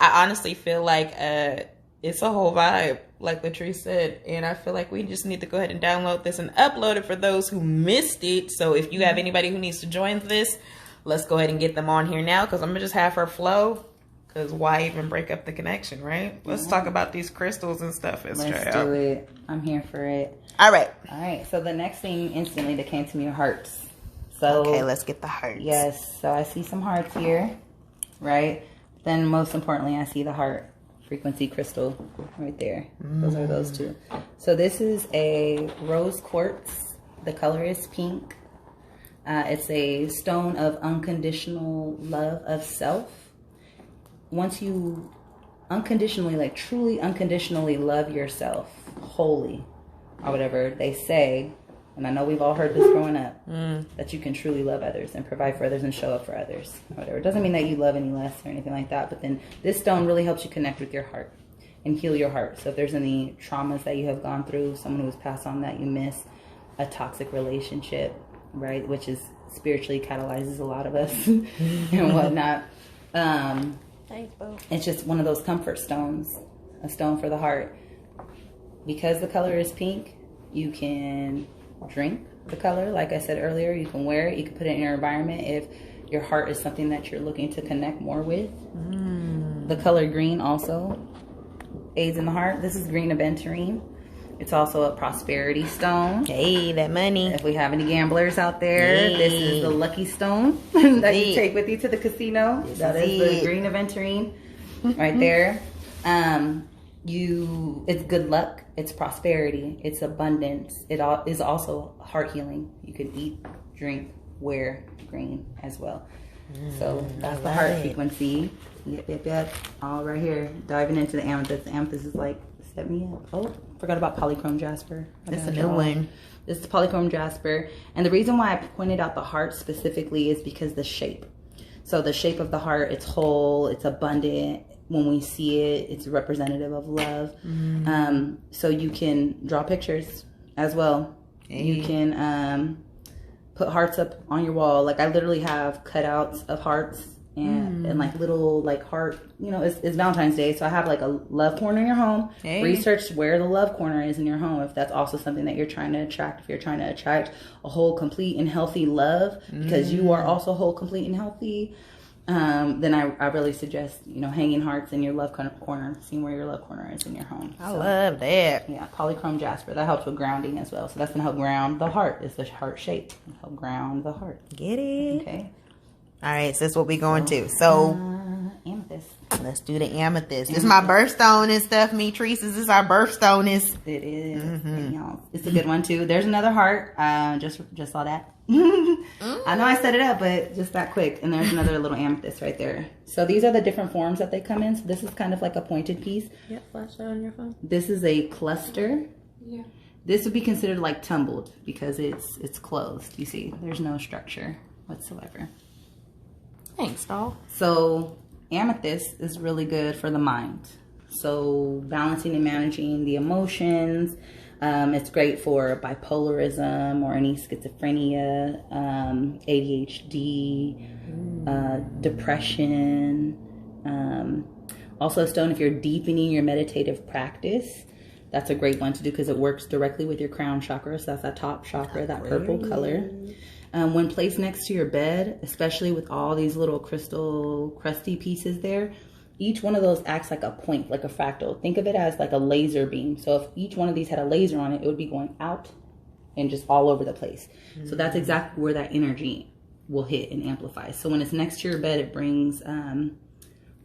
I honestly feel like it's a whole vibe, like Latrice said, and I feel like we just need to go ahead and download this and upload it for those who missed it. So if you have anybody who needs to join this, let's go ahead and get them on here now, because I'm gonna just have her flow, because why even break up the connection, right? Let's talk about these crystals and stuff. Let's do it. I'm here for it. All right. So the next thing instantly that came to me are hearts. So okay, let's get the hearts. Yes, so I see some hearts here, right? Then most importantly, I see the heart frequency crystal right there. Those are those two. So this is a rose quartz. The color is pink. It's a stone of unconditional love of self. Once you unconditionally, like truly unconditionally love yourself wholly, or whatever they say, and I know we've all heard this growing up, that you can truly love others and provide for others and show up for others, or whatever. It doesn't mean that you love any less or anything like that, but then this stone really helps you connect with your heart and heal your heart. So if there's any traumas that you have gone through, someone who has passed on that you miss, a toxic relationship, right, which is spiritually catalyzes a lot of us and whatnot. It's just one of those comfort stones, a stone for the heart. Because the color is pink, you can drink the color. Like I said earlier, you can wear it. You can put it in your environment if your heart is something that you're looking to connect more with. The color green also aids in the heart. This is green Aventurine. It's also a prosperity stone. Hey, that money. If we have any gamblers out there, this is the lucky stone that you take with you to the casino. That is the green Aventurine right there. It's good luck, it's prosperity, it's abundance. It is also heart healing. You can eat, drink, wear green as well. So that's the heart frequency. Yep. All right here. Diving into the amethyst. The amethyst is like, set me up. Oh, forgot about Polychrome Jasper. That's a new one. This is Polychrome Jasper. And the reason why I pointed out the heart specifically is because the shape. So the shape of the heart, it's whole, it's abundant. When we see it, it's representative of love. So you can draw pictures as well. You can put hearts up on your wall. Like I literally have cutouts of hearts and like little like heart, you know, it's Valentine's Day. So I have like a love corner in your home. Research where the love corner is in your home. If that's also something that you're trying to attract, if you're trying to attract a whole, complete and healthy love, because you are also whole, complete and healthy. Then I really suggest, you know, hanging hearts in your love corner, seeing where your love corner is in your home. I love that. Yeah, Polychrome Jasper. That helps with grounding as well. So that's going to help ground the heart. It's the heart shape. Help ground the heart. Get it? Okay. All right, so that's what we're going to. So, amethyst. Let's do the amethyst. This is my birthstone and stuff, Treese. This is our birthstone. It is. It's a good one, too. There's another heart. Just saw that. I know I set it up, but just that quick. And there's another little amethyst right there. So these are the different forms that they come in. So this is kind of like a pointed piece. Yeah, flash that on your phone. This is a cluster. Yeah. This would be considered like tumbled because it's closed. You see, there's no structure whatsoever. Thanks, doll. So amethyst is really good for the mind. So balancing and managing the emotions. It's great for bipolarism or any schizophrenia, ADHD, depression. Also a stone if you're deepening your meditative practice. That's a great one to do because it works directly with your crown chakra. So that's that top chakra, that purple color. When placed next to your bed, especially with all these little crystal crusty pieces there, each one of those acts like a point, like a fractal. Think of it as like a laser beam. So if each one of these had a laser on it, it would be going out and just all over the place. So that's exactly where that energy will hit and amplify. So when it's next to your bed, it brings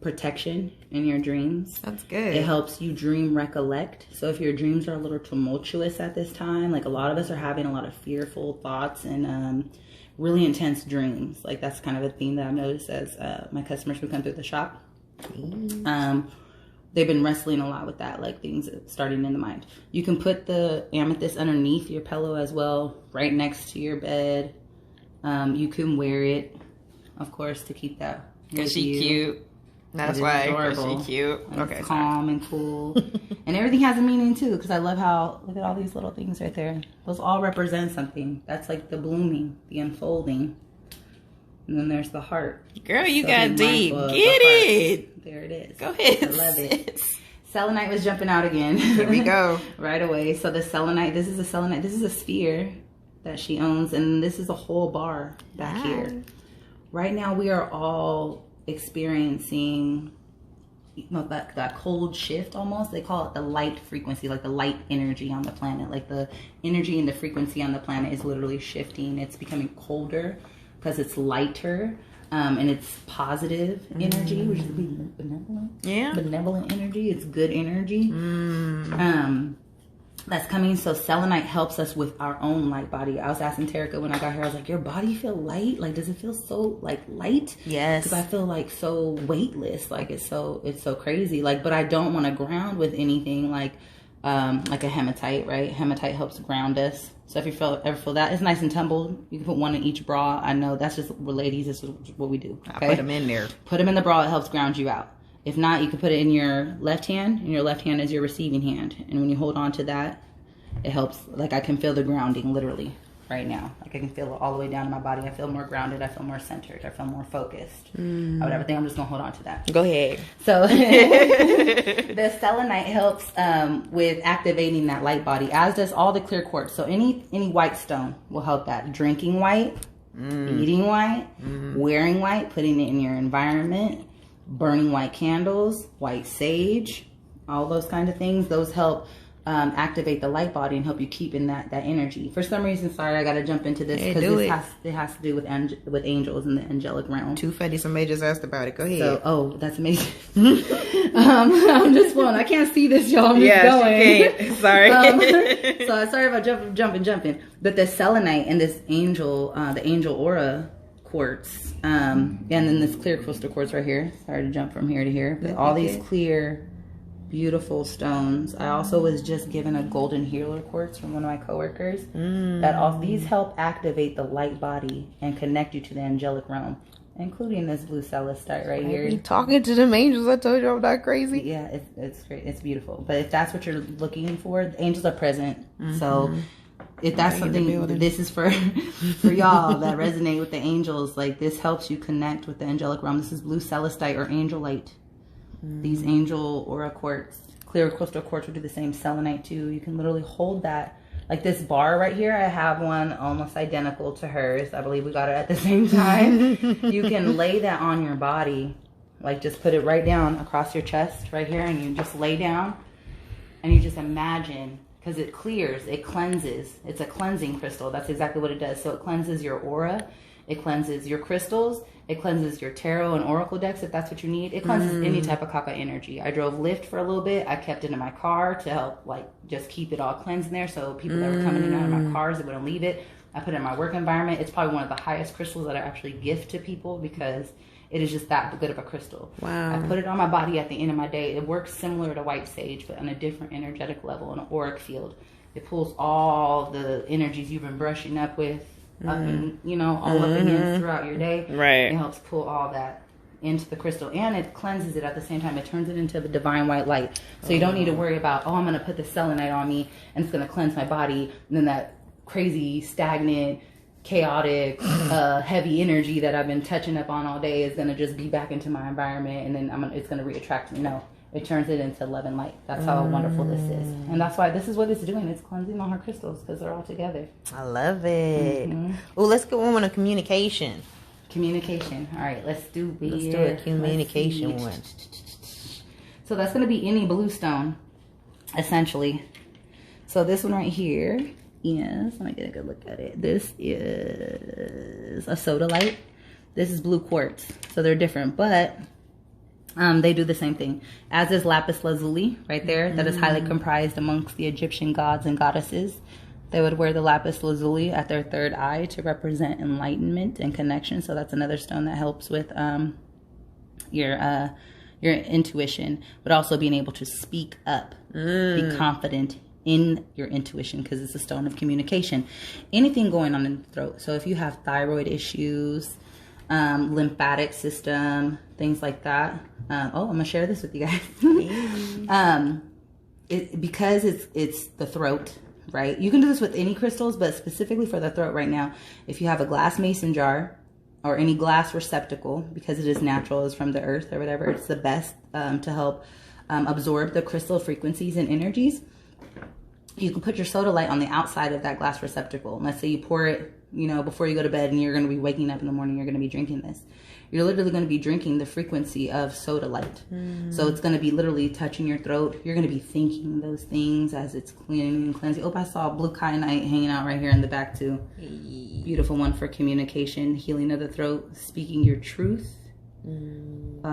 protection in your dreams. That's good. It helps you dream recollect. So if your dreams are a little tumultuous at this time, like a lot of us are having a lot of fearful thoughts and really intense dreams. Like that's kind of a theme that I've noticed as my customers who come through the shop. They've been wrestling a lot with that, like things starting in the mind. You can put the amethyst underneath your pillow as well, right next to your bed. You can wear it, of course, to keep that. Because she's cute. That's why. She's cute. Okay. It's calm and cool. And everything has a meaning too, because I love how, look at all these little things right there. Those all represent something. That's like the blooming, the unfolding. And then there's the heart. Girl, you So got be deep. mindful of Get the heart. it. There it is. Go ahead. I love it. Selenite was jumping out again. Here we go. Right away. So the selenite, this is a selenite. This is a sphere that she owns. And this is a whole bar back here. Right now we are all experiencing that cold shift almost. They call it the light frequency, like the light energy on the planet. Like the energy and the frequency on the planet is literally shifting. It's becoming colder because it's lighter. And it's positive energy, which is benevolent. Yeah. Benevolent energy. It's good energy. That's coming. So selenite helps us with our own light body. I was asking Terica when I got here, I was like, your body feel light? Like, does it feel so like light? Yes. Because I feel like so weightless. Like it's so crazy. Like, but I don't want to ground with anything like a hematite, right? Hematite helps ground us. So if you ever feel that, it's nice and tumbled. You can put one in each bra. I know that's just, we're ladies, this is what we do. Okay? I put them in there. Put them in the bra, it helps ground you out. If not, you can put it in your left hand, and your left hand is your receiving hand. And when you hold on to that, it helps. Like I can feel the grounding literally right now. Like I can feel it all the way down in my body. I feel more grounded. I feel more centered. I feel more focused. I would ever think I'm just gonna hold on to that. Go ahead. So the selenite helps with activating that light body, as does all the clear quartz. So any white stone will help that. Drinking white, eating white, wearing white, putting it in your environment, burning white candles, white sage, all those kind of things. Those help activate the light body and help you keep in that energy. For some reason, sorry, I got to jump into this because it has to do with angels and the angelic realm. Two Fetty majors asked about it. Go ahead. So, that's amazing. I'm just flowing. I can't see this, y'all. I'm just going. She can't. Sorry. So sorry if I jumping. But the selenite and this angel, the angel aura quartz, and then this clear crystal quartz right here. Sorry to jump from here to here. But all these clear, beautiful stones. I also was just given a golden healer quartz from one of my coworkers. That all these help activate the light body and connect you to the angelic realm, including this blue celestite right here. Talking to them angels, I told you I'm not crazy. Yeah, it's great. It's beautiful. But if that's what you're looking for, the angels are present. So if that's something, this is for y'all that resonate with the angels. Like this helps you connect with the angelic realm. This is blue celestite or angel light. These angel aura quartz, clear crystal quartz will do the same. Selenite too. You can literally hold that. Like this bar right here, I have one almost identical to hers. I believe we got it at the same time. You can lay that on your body. Like just put it right down across your chest right here, and you just lay down and you just imagine, because it clears, it cleanses. It's a cleansing crystal. That's exactly what it does. So it cleanses your aura. It cleanses your crystals. It cleanses your tarot and oracle decks if that's what you need. It cleanses any type of Kaka energy. I drove Lyft for a little bit. I kept it in my car to help like just keep it all cleansed in there. So people that were coming in and out of my cars, they wouldn't leave it. I put it in my work environment. It's probably one of the highest crystals that I actually gift to people because it is just that good of a crystal. Wow. I put it on my body at the end of my day. It works similar to white sage, but on a different energetic level, an auric field. It pulls all the energies you've been brushing up with, up and, all up against throughout your day. Right. It helps pull all that into the crystal, and it cleanses it at the same time. It turns it into the divine white light. So you don't need to worry about, I'm going to put the selenite on me and it's going to cleanse my body. And then that crazy, stagnant, chaotic, heavy energy that I've been touching up on all day is going to just be back into my environment, and then it's going to reattract me. No. It turns it into love and light. That's how wonderful this is. And that's why this is what it's doing. It's cleansing all her crystals because they're all together. I love it. Oh, let's go on with a communication. Communication. All right, let's do a communication one. So that's going to be any blue stone, essentially. So this one right here is, let me get a good look at it. This is a sodalite. This is blue quartz. So they're different, but they do the same thing, as is lapis lazuli right there. That is highly comprised amongst the Egyptian gods and goddesses. They would wear the lapis lazuli at their third eye to represent enlightenment and connection. So that's another stone that helps with your intuition, but also being able to speak up, be confident in your intuition, because it's a stone of communication. Anything going on in the throat. So if you have thyroid issues, lymphatic system, things like that. I'm gonna share this with you guys. Because it's the throat, right? You can do this with any crystals, but specifically for the throat right now, if you have a glass mason jar or any glass receptacle, because it is natural, is from the earth or whatever. It's the best to help absorb the crystal frequencies and energies. You can put your sodalite on the outside of that glass receptacle. Let's say you pour it, you know, before you go to bed, and you're going to be waking up in the morning, you're going to be drinking this. You're literally going to be drinking the frequency of sodalite. So it's going to be literally touching your throat. You're going to be thinking those things as it's cleaning and cleansing. Oh, I saw blue kyanite hanging out right here in the back too. Beautiful one for communication, healing of the throat, speaking your truth,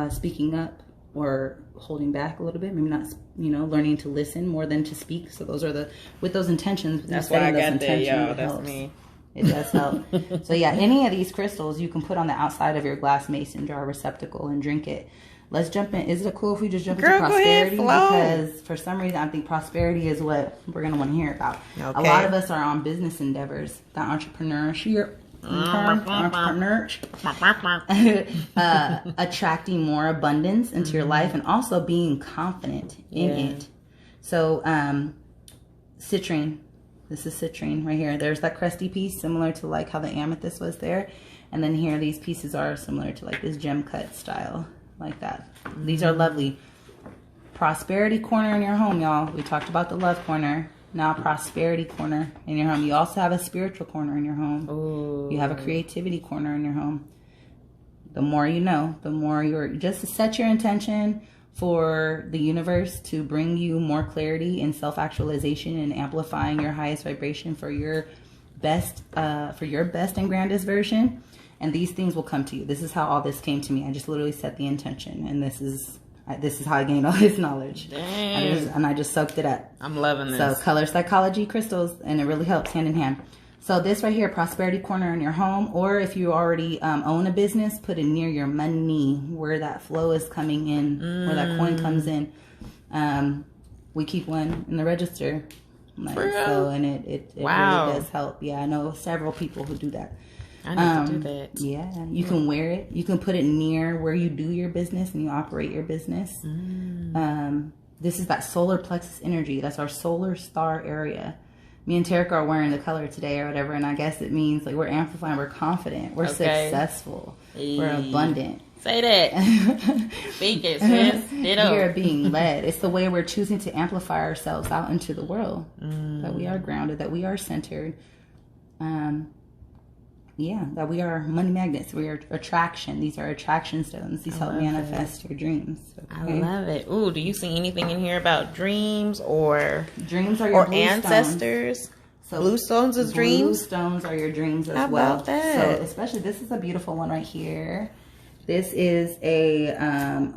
speaking up, or holding back a little bit, maybe not, you know, learning to listen more than to speak. So those are with those intentions. That's why I got that, y'all. That's me. It does help. So yeah, any of these crystals you can put on the outside of your glass mason jar receptacle and drink it. Let's jump in. Is it cool if we just jump into prosperity? Because for some reason I think prosperity is what we're going to want to hear about. Okay. A lot of us are on business endeavors, the entrepreneurship. Attracting more abundance into your life, and also being confident in it. So citrine, this is citrine right here. There's that crusty piece, similar to like how the amethyst was there, and then here these pieces are similar to like this gem cut style, like that. These are lovely. Prosperity corner in your home, y'all. We talked about the love corner. Now prosperity corner in your home. You also have a spiritual corner in your home. Ooh. You have a creativity corner in your home. The more you know, the more you're just to set your intention for the universe to bring you more clarity and self-actualization and amplifying your highest vibration for your best and grandest version. And these things will come to you. This is how all this came to me. I just literally set the intention, and this is how I gained all this knowledge. I just soaked it up. I'm loving this. So color psychology crystals, and it really helps hand in hand. So this right here, prosperity corner in your home, or if you already own a business, put it near your money, where that flow is coming in, where that coin comes in. We keep one in the register. And it really does help. Yeah, I know several people who do that. I need to do that. Yeah, you can wear it. You can put it near where you do your business and you operate your business. This is that solar plexus energy. That's our solar star area. Me and Terica are wearing the color today or whatever, and I guess it means like we're amplifying, we're confident, we're successful, we're abundant. Say that. Speak it, sis. We are being led. It's the way we're choosing to amplify ourselves out into the world. That we are grounded, that we are centered. That we are money magnets. We are attraction. These are attraction stones. These help manifest your dreams. Okay? I love it. Ooh, do you see anything in here about dreams or dreams are your blue ancestors? Stones. So blue stones is dreams. Blue stones are your dreams as How well. About that? So especially this is a beautiful one right here. This is a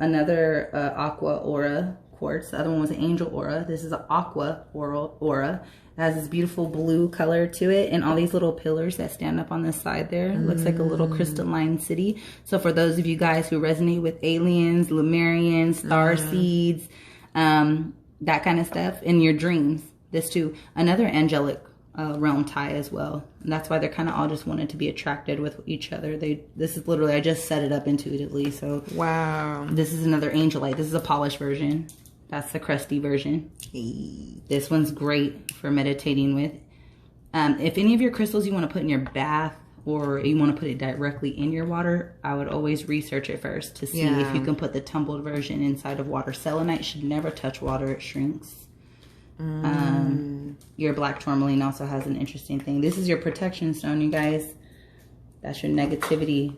another Aqua aura quartz. The other one was an angel aura. This is an Aqua aura. It has this beautiful blue color to it, and all these little pillars that stand up on the side there. It looks like a little crystalline city. So for those of you guys who resonate with aliens, Lemurians, star seeds, that kind of stuff in your dreams, this too, another angelic realm tie as well. And that's why they're kind of all just wanted to be attracted with each other. This is literally, I just set it up intuitively. So wow, this is another angelite. This is a polished version. That's the crusty version. This one's great for meditating with. If any of your crystals you want to put in your bath, or you want to put it directly in your water, I would always research it first to see if you can put the tumbled version inside of water. Selenite should never touch water. It shrinks. Your black tourmaline also has an interesting thing. This is your protection stone, you guys. That's your negativity.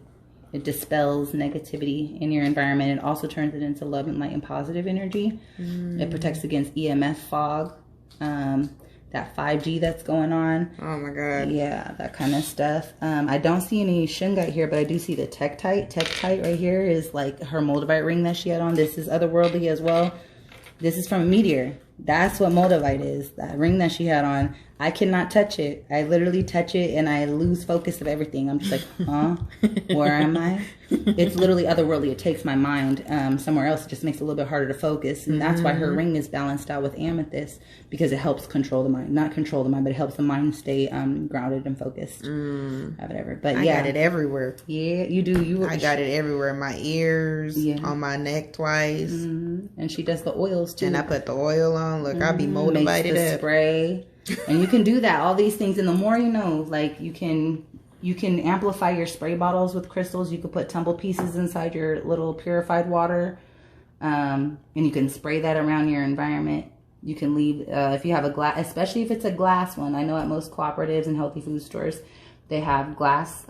It dispels negativity in your environment. It also turns it into love and light and positive energy. It protects against EMF fog, that 5G that's going on. Oh my God. Yeah, that kind of stuff. I don't see any shungite here, but I do see the Tektite. Tektite right here is like her Moldavite ring that she had on. This is otherworldly as well. This is from a meteor. That's what Moldavite is. That ring that she had on. I cannot touch it. I literally touch it and I lose focus of everything. I'm just like, huh? Where am I? It's literally otherworldly. It takes my mind somewhere else. It just makes it a little bit harder to focus. And that's why her ring is balanced out with amethyst, because it helps control the mind. Not control the mind, but it helps the mind stay grounded and focused. Whatever. But I got it everywhere. Yeah, you do. I got it everywhere. In my ears, on my neck twice. And she does the oils too. And I put the oil on. Look, I'll be motivated up. Spray. And you can do that, all these things. And the more you know, like you can You can amplify your spray bottles with crystals. You could put tumble pieces inside your little purified water. And you can spray that around your environment. You can leave, if you have a glass, especially if it's a glass one. I know at most cooperatives and healthy food stores, they have glass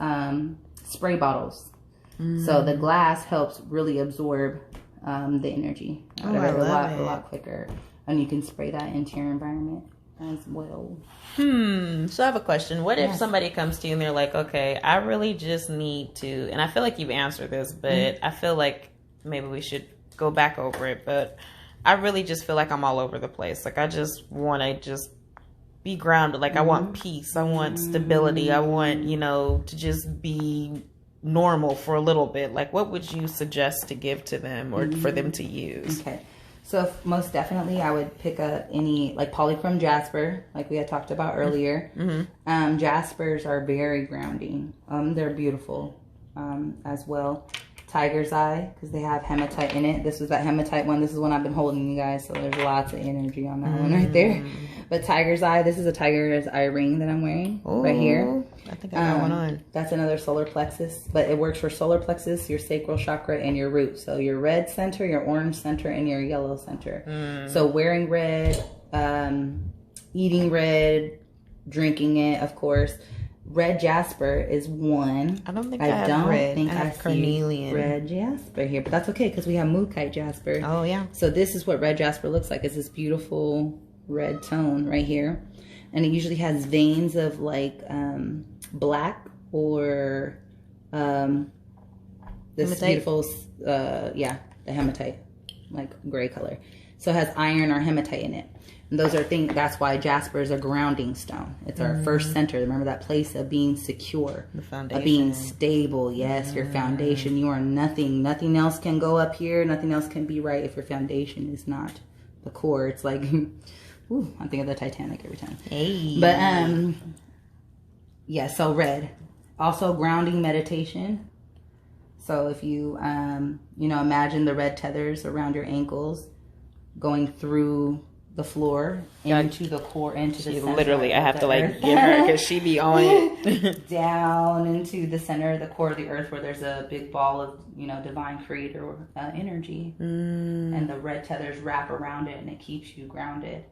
spray bottles. So the glass helps really absorb the energy a lot quicker. And you can spray that into your environment as well. So I have a question. What if somebody comes to you and they're like, okay, I really just need to, and I feel like you've answered this, but I feel like maybe we should go back over it, but I really just feel like I'm all over the place. Like I just want to just be grounded. Like I want peace. I want stability. I want, you know, to just be normal for a little bit. Like what would you suggest to give to them or for them to use? Okay. So most definitely I would pick up any like Polychrome Jasper, like we had talked about earlier. Jaspers are very grounding. They're beautiful as well. Tiger's Eye, because they have hematite in it. This is that hematite one. This is one I've been holding, you guys, so there's lots of energy on that one right there. But Tiger's Eye, this is a Tiger's Eye ring that I'm wearing right here. I think I got one on. That's another solar plexus, but it works for solar plexus, your sacral chakra, and your root. So your red center, your orange center, and your yellow center. So wearing red, eating red, drinking it, of course. Red Jasper is one. I don't think I have red. I have carnelian. Red Jasper here, but that's okay because we have Malachite Jasper. Oh yeah. So this is what Red Jasper looks like. It's this beautiful red tone right here, and it usually has veins of like black or this hematite? beautiful the hematite, like gray color. So it has iron or hematite in it. And those are things, that's why Jasper is a grounding stone. It's our first center. Remember that place of being secure, the foundation, of being stable. Yes, your foundation. You are nothing. Nothing else can go up here. Nothing else can be right if your foundation is not the core. It's like, ooh, I think of the Titanic every time. Hey. But yeah. So red, also grounding meditation. So if you you know, imagine the red tethers around your ankles going through the floor into the core, into the center. Literally, I have to like give her because she be on it. Down into the center of the core of the earth where there's a big ball of, you know, divine creator energy. And the red tethers wrap around it and it keeps you grounded.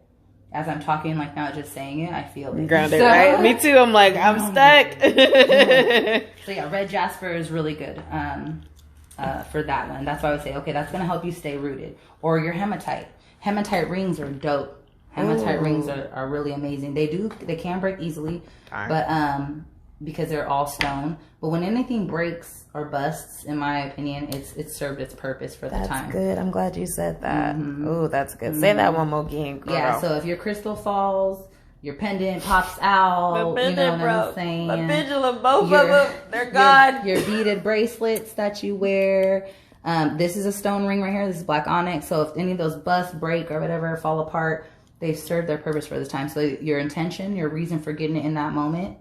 As I'm talking, like now just saying it, I feel it. Grounded, so, right? Me too. I'm like, I'm stuck. So yeah, Red Jasper is really good for that one. That's why I would say, okay, that's going to help you stay rooted. Or your hematite. Hematite rings are dope. Hematite rings are really amazing. They can break easily, but because they're all stone. But when anything breaks or busts, in my opinion, it's served its purpose for the time. That's good. I'm glad you said that. Oh, that's good. Say that one more again, girl. Yeah. So if your crystal falls, your pendant pops out. The pendant, you know what I'm saying? The pendulum, both of them, they're gone. Your beaded bracelets that you wear. This is a stone ring right here. This is black onyx. So if any of those bust, break, or whatever, fall apart, they've served their purpose for this time. So your intention, your reason for getting it in that moment,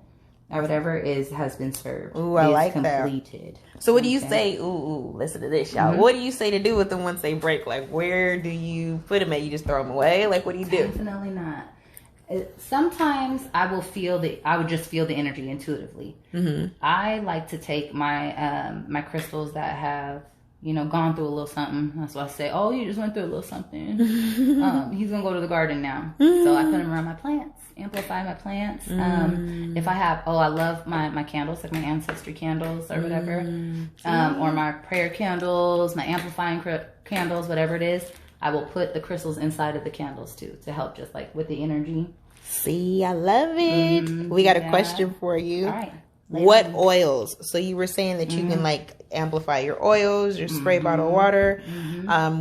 or whatever, has been served. Ooh, I like completed. That. So what do you say? Ooh, listen to this, y'all. What do you say to do with them once they break? Like, where do you put them at? You just throw them away? Like, what do you do? Definitely not. Sometimes I would just feel the energy intuitively. I like to take my my crystals that have, you know, gone through a little something. That's why I say, oh, you just went through a little something. He's gonna go to the garden now. So I put him around my plants, amplify my plants. If I have, I love my candles, like my ancestry candles or whatever, or my prayer candles, my amplifying candles, whatever it is. I will put the crystals inside of the candles too to help just like with the energy. See, I love it. We got a question for you. All right. What oils? So you were saying that you can like amplify your oils, your spray bottle water.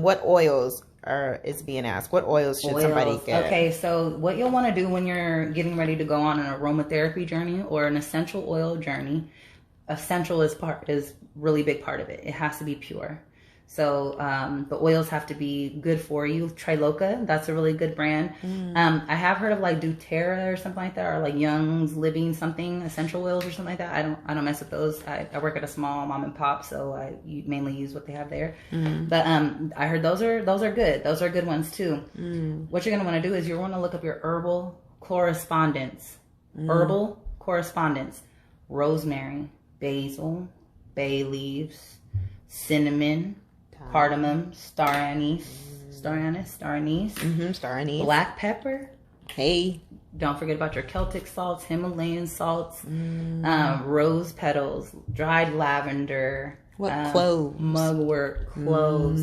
What oils is being asked? What oils should somebody get? Okay, so what you'll want to do when you're getting ready to go on an aromatherapy journey or an essential oil journey, essential is really big part of it. It has to be pure. So the oils have to be good for you. Triloca, that's a really good brand. I have heard of like doTERRA or something like that, or like Young's Living something essential oils or something like that. I don't mess with those. I work at a small mom and pop, so I mainly use what they have there. But I heard those are good. Those are good ones too. What you're gonna want to do is you're want to look up your herbal correspondence. Herbal correspondence. rosemary, basil, bay leaves, cinnamon, cardamom, star anise, star anise, black pepper. Hey. Don't forget about your Celtic salts, Himalayan salts, rose petals, dried lavender, cloves, mugwort, cloves.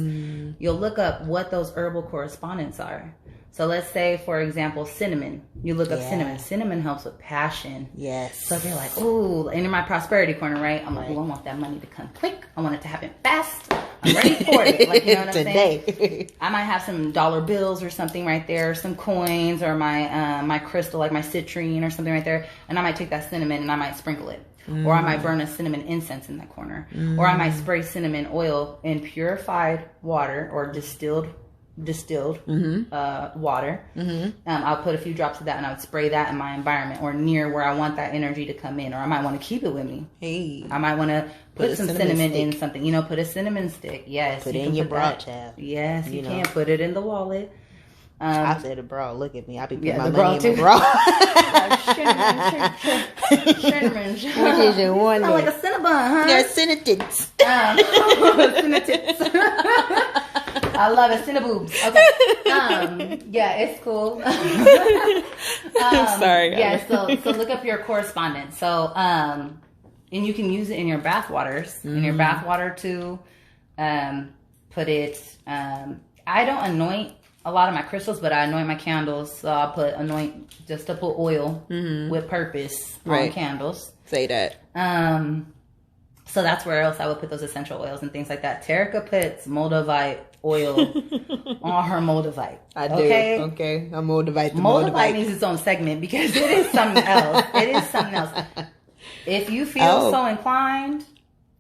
You'll look up what those herbal correspondents are. So let's say, for example, cinnamon. You look up cinnamon. Cinnamon helps with passion. Yes. So if you're like, ooh, and in my prosperity corner, right? I'm like, oh, I want that money to come quick. I want it to happen fast. I'm ready for it. Like, you know what I'm saying? I might have some dollar bills or something right there, some coins, or my crystal, like my citrine or something right there. And I might take that cinnamon and I might sprinkle it. Or I might burn a cinnamon incense in that corner. Or I might spray cinnamon oil in purified water or distilled water. I'll put a few drops of that and I would spray that in my environment or near where I want that energy to come in, or I might want to keep it with me. I might want to put some cinnamon in something, put a cinnamon stick. Yes, put it in your bra, child. Yes, you can put it in the wallet. I said a bra. Look at me. I be putting my money in my bra. Cinnamon. What is your one? Like a cinnabon, huh? Yeah, cinnatits. I love it. Cinnaboops. Okay. Yeah, it's cool. Sorry. Yeah, so look up your correspondence. So, and you can use it in your bath waters. In your bath water too. Put it, I don't anoint a lot of my crystals, but I anoint my candles. So I'll anoint just to put oil with purpose on candles. Say that. So that's where else I would put those essential oils and things like that. Terica puts Moldavite oil on her Moldavite. I do. Okay. I'm Moldavite. Moldavite needs its own segment because it is something else. It is something else. If you feel so inclined,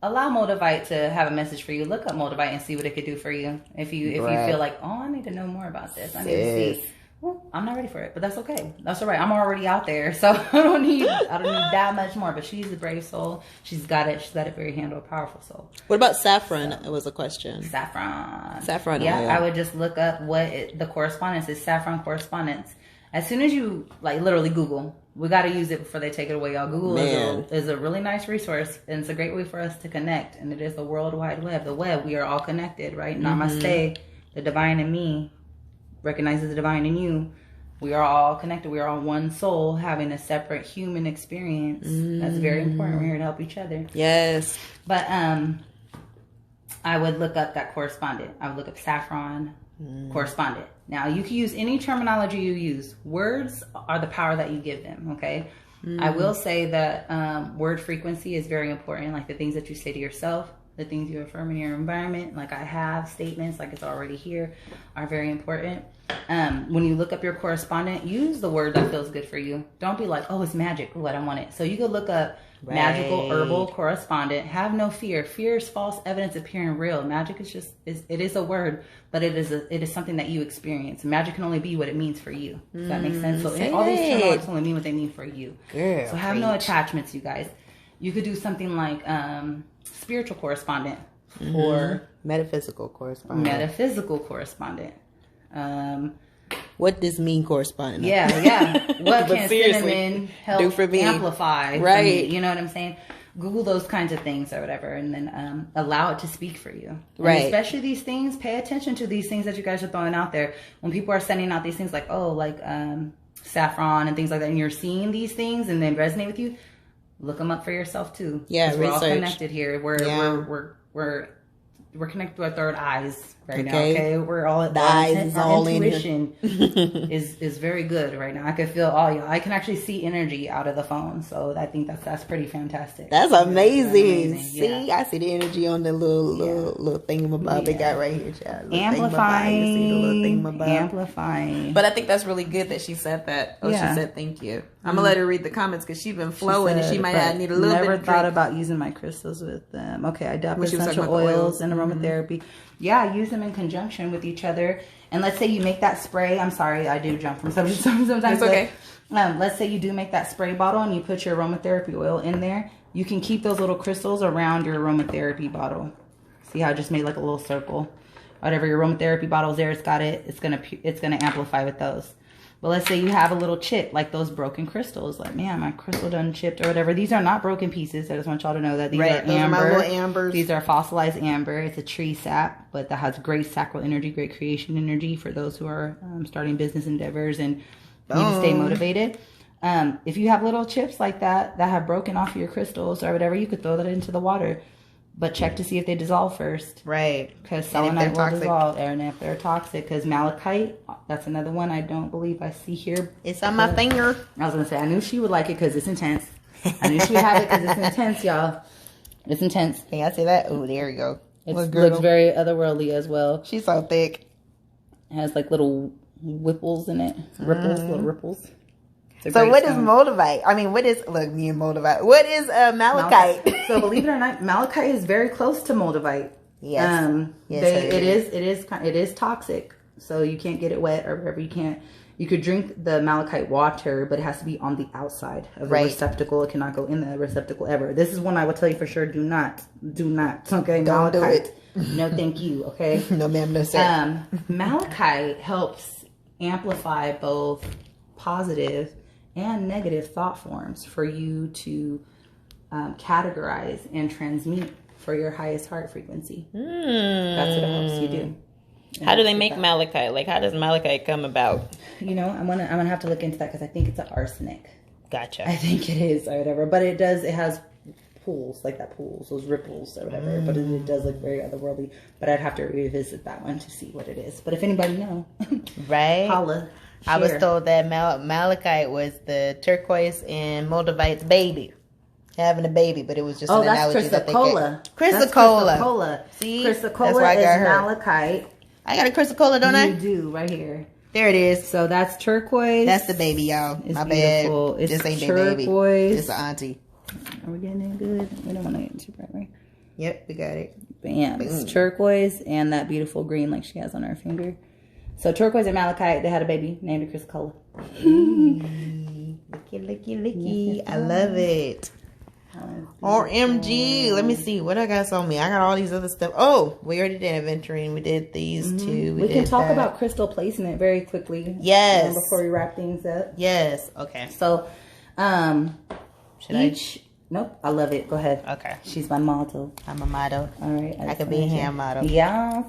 allow Moldavite to have a message for you. Look up Moldavite and see what it could do for you. If you feel like, oh, I need to know more about this. I need to see. Well, I'm not ready for it, but that's okay. That's all right. I'm already out there, so I don't need that much more. But she's a brave soul. She's got it very handled, powerful soul. What about saffron? It was a question. Saffron. Yeah, oil. I would just look up what the correspondence is. Saffron correspondence. As soon as you literally Google, we got to use it before they take it away, y'all. Google is a really nice resource, and it's a great way for us to connect. And it is the World Wide Web. The web. We are all connected, right? Namaste. The divine in me recognizes the divine in you. We are all connected. We are all one soul having a separate human experience. That's very important. We're here to help each other. Yes. But I would look up that correspondent. I would look up saffron correspondent. Now, you can use any terminology you use. Words are the power that you give them, okay? I will say that word frequency is very important, like the things that you say to yourself, the things you affirm in your environment, like I have statements, like it's already here, are very important. When you look up your correspondent, use the word that feels good for you. Don't be like, oh, it's magic. Oh, I don't want it. So you could look up magical herbal correspondent. Have no fear. Fear is false evidence appearing real. Magic is just, it is a word, but it is something that you experience. Magic can only be what it means for you. Does that make sense? So all these terms only mean what they mean for you. Girl, so have no attachments, you guys. You could do something like spiritual correspondent or metaphysical correspondent. What does mean correspondent? Yeah. What can cinnamon help for me? Amplify? Right. You know what I'm saying? Google those kinds of things or whatever, and then allow it to speak for you. Right. And especially these things, pay attention to these things that you guys are throwing out there. When people are sending out these things like, saffron and things like that, and you're seeing these things and they resonate with you, look them up for yourself too. Yeah, we're all connected here. We're connected to our third eyes right now. Okay, we're all at the eyes is all intuition is very good right now. I can feel all you. I can actually see energy out of the phone, so I think that's pretty fantastic. That's amazing. See, I see the energy on the little thingamabob they got right here, child. Amplifying. But I think that's really good that she said that. She said thank you. I'm gonna let her read the comments because she's been flowing and she might need a little bit. Never thought about using my crystals with them. Okay, I dab essential oils and aromatherapy. Yeah, use them in conjunction with each other. And let's say you make that spray. I'm sorry, I do jump from subject sometimes. It's okay. Let's say you do make that spray bottle and you put your aromatherapy oil in there. You can keep those little crystals around your aromatherapy bottle. See how I just made like a little circle? Whatever your aromatherapy bottle is there, it's got it. It's gonna amplify with those. But let's say you have a little chip, like those broken crystals. Like, man, my crystal done chipped or whatever. These are not broken pieces. I just want y'all to know that these are amber. Those are my little ambers. These are fossilized amber. It's a tree sap, but that has great sacral energy, great creation energy for those who are starting business endeavors and need to stay motivated. If you have little chips like that have broken off your crystals or whatever, you could throw that into the water. But check to see if they dissolve first. Right. Because selenite will dissolve. And if they're toxic. Because malachite, that's another one I don't believe I see here. It's on my finger. I was going to say, I knew she would like it because it's intense. I knew she would have it because it's intense, y'all. It's intense. Can I see that? Oh, there we go. It looks very otherworldly as well. She's so thick. It has like little whipples in it. Little ripples. So what is Moldavite? I mean, what is, look, me and Moldavite. What is Malachite? So believe it or not, Malachite is very close to Moldavite. Yes. It is toxic. So you can't get it wet or whatever. You could drink the Malachite water, but it has to be on the outside of the receptacle. It cannot go in the receptacle ever. This is one I will tell you for sure. Do not. Okay. Don't do it. No, thank you. Okay. No, ma'am. No, sir. Malachite helps amplify both positive and negative thought forms for you to categorize and transmute for your highest heart frequency. That's what it helps you do. How do they make malachite? Like, how does malachite come about? You know, I'm gonna have to look into that because I think it's an arsenic. Gotcha. I think it is or whatever, but it has pools like that, those ripples or whatever. But it does look very otherworldly. But I'd have to revisit that one to see what it is. But if anybody knows, right? Holla. I was told that malachite was the turquoise and Moldavite's baby. Having a baby, but it was just an analogy that they get. Chrysocolla. See? Chrysocolla is malachite. I got a chrysocolla, don't I? You do, right here. There it is. So that's turquoise. That's the baby, y'all. It's my beautiful. bad. It's this ain't turquoise. the baby. It's the auntie. Are we getting it good? We don't want to get too bright, right? Yep, we got it. Bam. It's turquoise and that beautiful green like she has on her finger. So turquoise and malachite, they had a baby named it Chrysocolla. Licky. Yes, I love it. OMG. Let me see. What I got on me? I got all these other stuff. Oh, we already did Aventurine. We did these two. We can talk about crystal placement very quickly. Yes. Before we wrap things up. Yes. Okay. So, Nope. I love it. Go ahead. Okay. She's my model. I'm a model. All right. I could be a hand model. Yeah.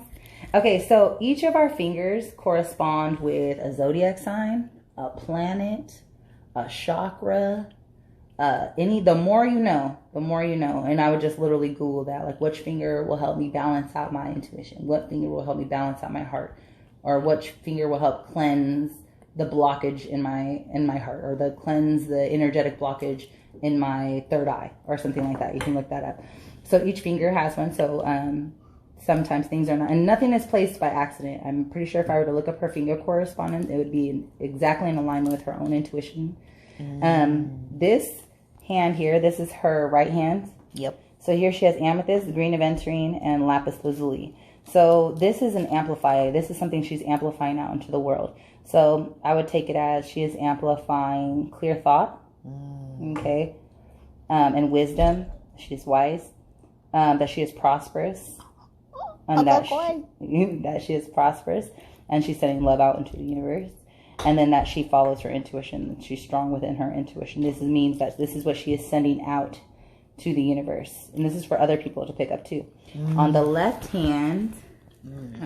Okay, so each of our fingers correspond with a zodiac sign, a planet, a chakra, the more you know. And I would just literally Google that, like which finger will help me balance out my intuition, what finger will help me balance out my heart, or which finger will help cleanse the blockage in my heart, or cleanse the energetic blockage in my third eye, or something like that. You can look that up. So each finger has one. So sometimes things are not, and nothing is placed by accident. I'm pretty sure if I were to look up her finger correspondence, it would be exactly in alignment with her own intuition. This hand here, this is her right hand. Yep. So here she has amethyst, green aventurine, and lapis lazuli. So this is an amplifier. This is something she's amplifying out into the world. So I would take it as she is amplifying clear thought, okay, and wisdom. She's wise. That she is prosperous. And that she is prosperous, and she's sending love out into the universe, and then that she follows her intuition. She's strong within her intuition. This means that this is what she is sending out to the universe, and this is for other people to pick up too. On the left hand,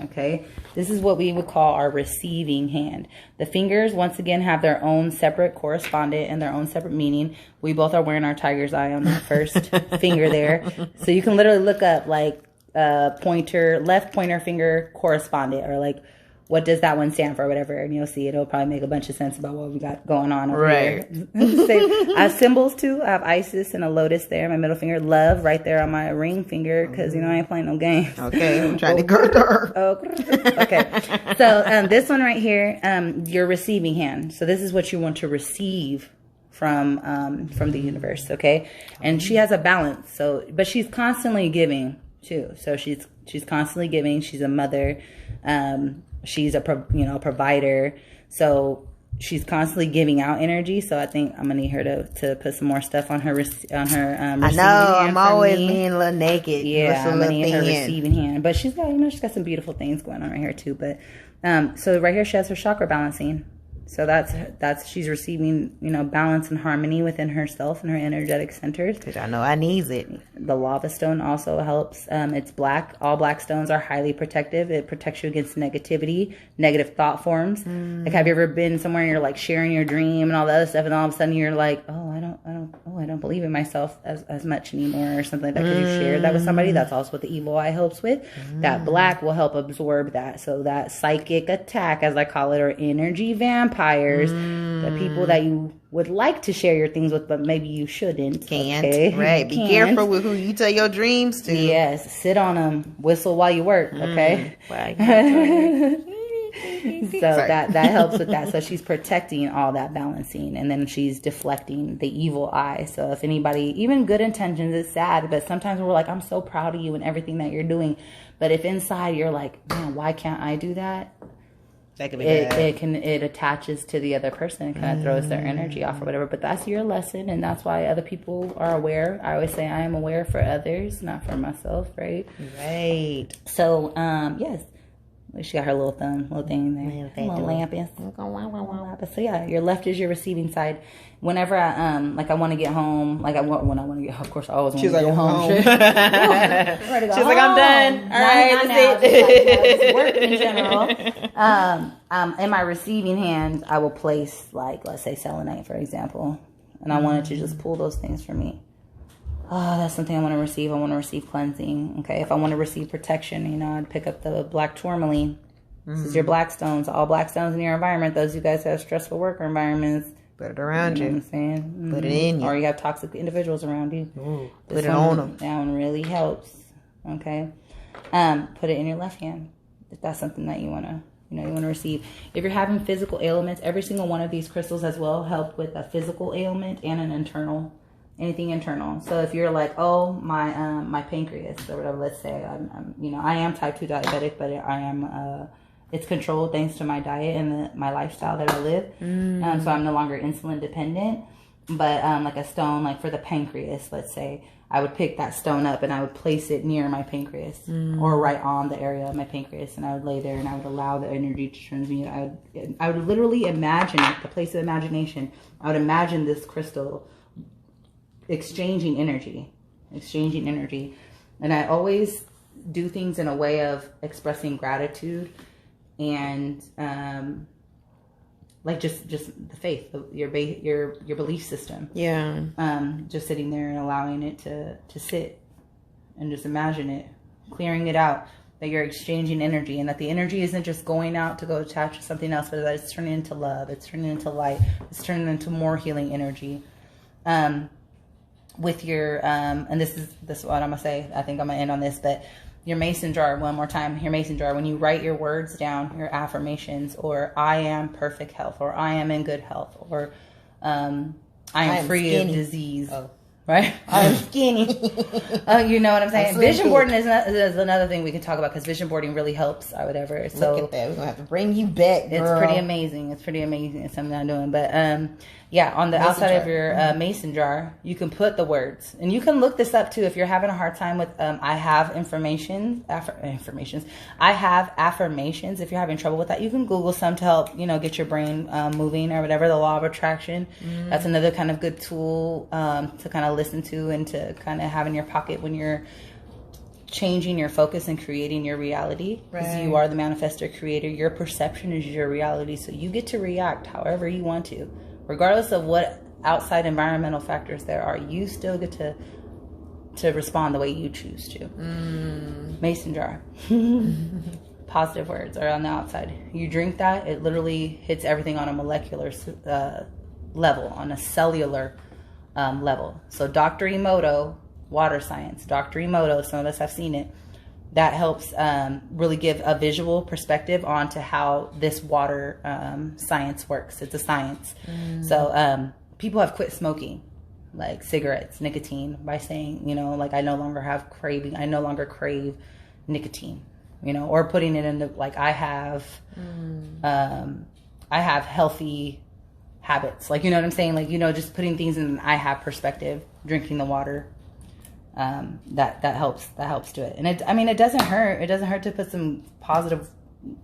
okay, this is what we would call our receiving hand. The fingers, once again, have their own separate correspondent and their own separate meaning. We both are wearing our tiger's eye on that first finger there, so you can literally look up like left pointer finger correspondent, or like what does that one stand for, or whatever, and you'll see it'll probably make a bunch of sense about what we got going on over here. I have symbols too. I have Isis and a lotus there, my middle finger, love right there on my ring finger, because I ain't playing no games. Okay, I'm trying to go there. Okay, so this one right here, your receiving hand. So this is what you want to receive from the universe, okay? And she has a balance, so but she's constantly giving too. So she's constantly giving. She's a mother. She's a provider. So she's constantly giving out energy. So I think I'm gonna need her to put some more stuff on her receiving hand. I know I'm always being a little naked. Yeah, I'm gonna need her receiving hand. But she's got some beautiful things going on right here too. But so right here she has her chakra balancing. So that's she's receiving, balance and harmony within herself and her energetic centers. Because I know I needs it. The lava stone also helps. It's black. All black stones are highly protective. It protects you against negativity, negative thought forms. Like, have you ever been somewhere and you're like sharing your dream and all the other stuff, and all of a sudden you're like, I don't believe in myself as much anymore, or something like that, because you shared that with somebody. That's also what the evil eye helps with. That black will help absorb that. So that psychic attack, as I call it, or energy vampires, the people that you would like to share your things with, but maybe you shouldn't. Can't. Okay? Right. Be careful with who you tell your dreams to. Yes. Sit on them. Whistle while you work. Okay. So that helps with that. So she's protecting all that balancing, and then she's deflecting the evil eye. So if anybody, even good intentions, it's sad, but sometimes we're like, I'm so proud of you and everything that you're doing. But if inside you're like, man, why can't I do that? That could be bad. It attaches to the other person and kind of throws their energy off or whatever. But that's your lesson, and that's why other people are aware. I always say I am aware for others, not for myself, right? Right. So, yes. She got her little thing there. Little lamp. So yeah, your left is your receiving side. Whenever I want to get home, when I want to get, of course I always want to get home. She's like, I'm done. All right, that's it. Just work in general. In my receiving hand, I will place, like, let's say selenite, for example, and I wanted to just pull those things for me. Oh, that's something I want to receive. I want to receive cleansing. Okay, if I want to receive protection, I'd pick up the black tourmaline. This is your black stones. All black stones in your environment. Those of you guys who have stressful work environments. Put it around you. Know what I'm saying? Put it in you. Or you have toxic individuals around you. Put it on them. That one really helps. Okay, put it in your left hand if that's something that you want to. You want to receive. If you're having physical ailments, every single one of these crystals as well help with a physical ailment and an internal. Anything internal. So if you're like, oh, my pancreas or whatever, let's say I am type 2 diabetic, but I am it's controlled thanks to my diet and my lifestyle that I live. So I'm no longer insulin dependent. But like a stone, like for the pancreas, let's say, I would pick that stone up and I would place it near my pancreas or right on the area of my pancreas, and I would lay there and I would allow the energy to transmute. I would literally imagine it, the place of imagination. I would imagine this crystal exchanging energy. And I always do things in a way of expressing gratitude and like just the faith, your belief system. Yeah. Just sitting there and allowing it to sit and just imagine it, clearing it out, that you're exchanging energy, and that the energy isn't just going out to go attach to something else, but that it's turning into love, it's turning into light, it's turning into more healing energy. With your and this is what I'm gonna say. I think I'm gonna end on this, but your mason jar, one more time. Your mason jar, when you write your words down, your affirmations, or I am perfect health, or I am in good health, or I am free skinny. of disease. Oh. Right? I'm skinny. You know what I'm saying? Vision boarding is another thing we can talk about, because vision boarding really helps. So look at that. We're gonna have to bring you back, girl. It's pretty amazing. It's something I'm doing. But yeah, on the outside of your mason jar, you can put the words, and you can look this up too if you're having a hard time with. I have affirmations. I have affirmations. If you're having trouble with that, you can Google some to help get your brain moving or whatever. The law of attraction. That's another kind of good tool to kind of listen to and to kind of have in your pocket when you're changing your focus and creating your reality, because you are the manifestor creator. Your perception is your reality, so you get to react however you want to, regardless of what outside environmental factors there are. You still get to respond the way you choose to. Mason jar. Positive words are on the outside. You drink that, it literally hits everything on a molecular level, on a cellular level. So Dr. Emoto, water science, Dr. Emoto, some of us have seen it, that helps really give a visual perspective onto how this water science works. It's a science. So people have quit smoking, like cigarettes, nicotine, by saying, like, I no longer crave nicotine, or putting it into, like, I have healthy habits, like, you know what I'm saying, like, just putting things in an I have perspective, drinking the water, that helps do it. And it doesn't hurt to put some positive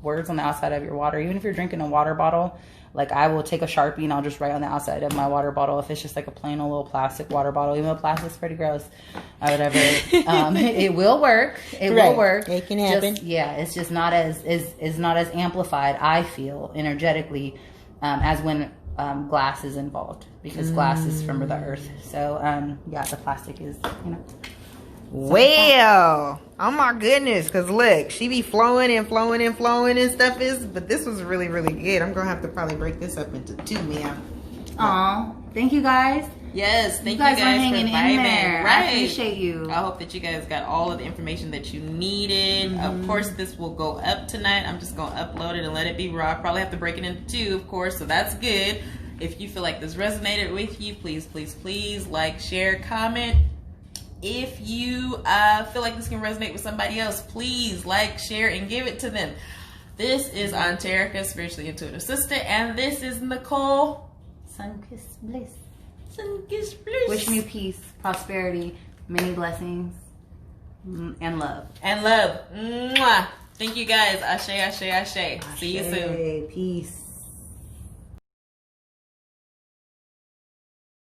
words on the outside of your water. Even if you're drinking a water bottle, like I will take a Sharpie and I'll just write on the outside of my water bottle. If it's just like a plain old little plastic water bottle, even though plastic's pretty gross or whatever, it will work. It will work. It can happen. It's just not as amplified, I feel, energetically, as when glass is involved, because glass is from the earth. So the plastic is, Well, oh my goodness, because look, she be flowing and stuff but this was really, really good. I'm going to have to probably break this up into 2, ma'am. Aw, thank you guys. Yes, thank you guys guys for hanging for in there. Right. I appreciate you. I hope that you guys got all of the information that you needed. Of course, this will go up tonight. I'm just going to upload it and let it be raw. I probably have to break it into 2, of course, so that's good. If you feel like this resonated with you, please, please, please like, share, comment. If you feel like this can resonate with somebody else, please like, share, and give it to them. This is Anterica, Spiritually Intuitive Sister, and this is Nicole. Sun-kissed bliss. Sun-kissed bliss. Wishing you peace, prosperity, many blessings, and love. And love. Mwah. Thank you guys. Ashe, ashe, ashe. See you soon. Peace.